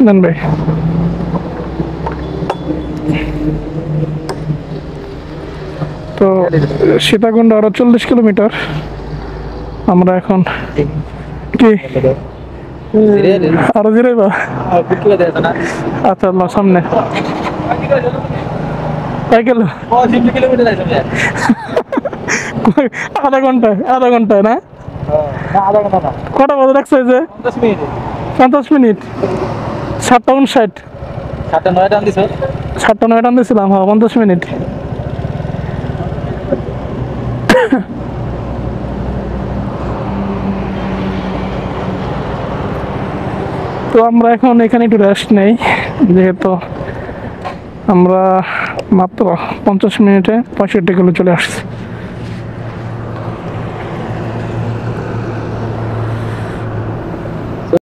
নেন ভাই। তো সীতাকুণ্ড আরো 40 কিলোমিটার। আমরা এখন কি আরো জিরাইবা? আচ্ছা আল্লাহ সামনে কয় কিলো? আধা ঘন্টায় না? কটা বাজে রাখছে যে? 50 মিনিট। 7:59। 7:09 টান দিয়েছিলাম। হ্যাঁ 50 মিনিট। তো আমরা এখন এখানে একটু রেস্ট নেই, যেহেতু আমরা মাত্র 50 মিনিটে 65 কিলো চলে আসছি।